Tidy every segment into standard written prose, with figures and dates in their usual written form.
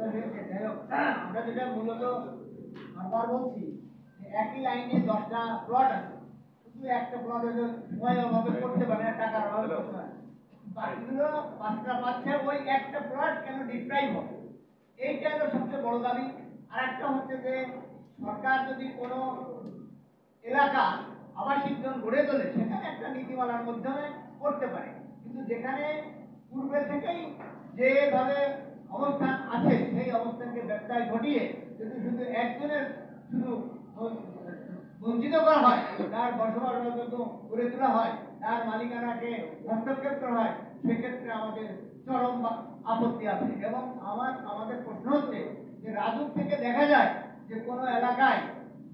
আমরা যেটা মূলত বারবার বলছি একই লাইনে 10টা প্লট আছে, শুধু একটা প্লট সময় অভাবে করতে পারে না, টাকার অভাবে করতে পারে, বাকিগুলো 5টা পাচ্ছে। ওই একটা প্লট কেন ডিপ্রাইভ হবে, এইটা হলো সবচেয়ে বড় দাবি। আর একটা হচ্ছে যে সরকার যদি কোনো এলাকা আবাসিক জোন গড়ে তোলে সেখানে একটা নীতিমালার মাধ্যমে করতে পারে, কিন্তু যেখানে পূর্বে থেকেই যেভাবে অবস্থান আছে সেই অবস্থানকে ব্যত্যয় ঘটিয়ে যদি শুধু একজনের শুধু বঞ্চিত করা হয়, তার বসবাস করে তোলা হয়, তার মালিকানাকে হস্তক্ষেপ করা হয়, সেক্ষেত্রে আমাদের চরম আপত্তি আছে। এবং আমাদের প্রশ্ন হচ্ছে যে রাজুক থেকে দেখা যায় যে কোনো এলাকায়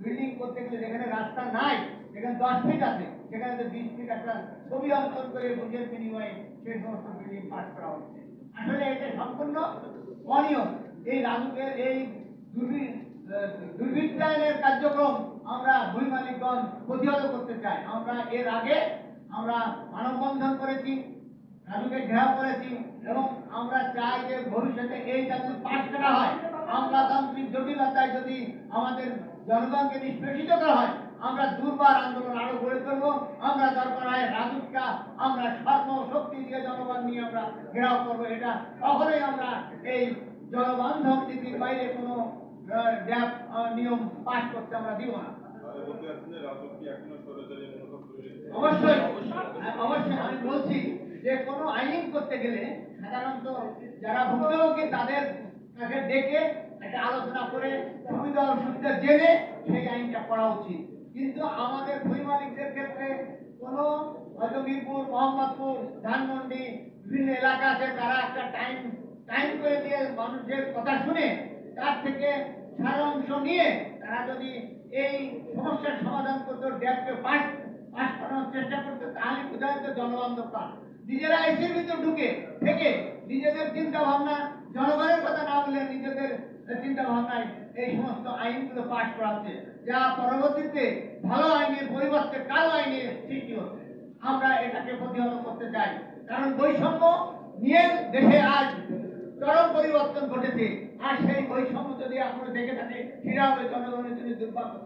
বিল্ডিং করতে গেলে যেখানে রাস্তা নাই, যেখানে 10 ফিট আছে সেখানে তো 20 ফিট একটা ছবি অঙ্কন করে বুঝের বিনিময়ে সেই সমস্ত বিল্ডিং পাস করা হচ্ছে। আসলে এটা সম্পূর্ণ অনিয়ম। এই রাজুকের এই দুর্বৃত্তায়নের কার্যক্রম আমরা ভূমি মালিকগণ প্রতিহত করতে চাই। আমরা এর আগে আমরা মানববন্ধন করেছি, রাজুকে ঘেরাও করেছি, এবং আমরা চাই যে ভবিষ্যতে এইটা যদি পাশ করা হয়, আমলাতান্ত্রিক জটিলতায় যদি আমাদের জনগণকে নিষ্পেষিত করা হয়, আমরা দুর্বার আন্দোলন আরো গড়ে তুলবো। আমরা দরকার হয় রাজুকটা আমরা সর্বশক্তি দিয়ে জনগণ নিয়ে আমরা ঘেরাও করবো। এটা কখনোই আমরা এই জনবান্ধব নীতির বাইরে কোনো নিয়ম পাশ করতে আমরা দিব না। অবশ্যই অবশ্যই আমি বলছি যে কোনো আইন করতে গেলে সাধারণত যারা ভুক্তভোগী তাদের তাকে ডেকে একটা আলোচনা করে সুবিধা অসুবিধা জেনে সেই আইনটা করা উচিত। কিন্তু আমাদের ভূমি মালিকদের ক্ষেত্রে কোনো হয়তো মিরপুর, মোহাম্মদপুর, ধানমন্ডি বিভিন্ন এলাকা আছে, তারা একটা টাইম করে দিয়ে মানুষের কথা শুনে তার থেকে সারাংশ নিয়ে তারা যদি এই সমস্যার সমাধান করতে ড্যাবকে পাস করানোর চেষ্টা করতে, তাহলে বোঝা যেত জনবান্ধব কাজ। নিজেরা এসির ভিতর ঢুকে থেকে নিজেদের চিন্তা ভাবনা, জনগণের কথা না বলে নিজেদের চিন্তা ভাবনায় এই সমস্ত আইনগুলো পাস করা হচ্ছে, যা পরবর্তীতে ভালো আইনের পরিবর্তে কালো আইনের সৃষ্টি হচ্ছে। আমরা এটাকে প্রতিহত করতে চাই, কারণ বৈষম্য নিয়ে দেশে আজ চরম পরিবর্তন ঘটেছে। আর সেই বৈষম্য যদি আপনারা দেখে থাকে সেটা হবে জনগণের জন্য দুর্ভাগ্য।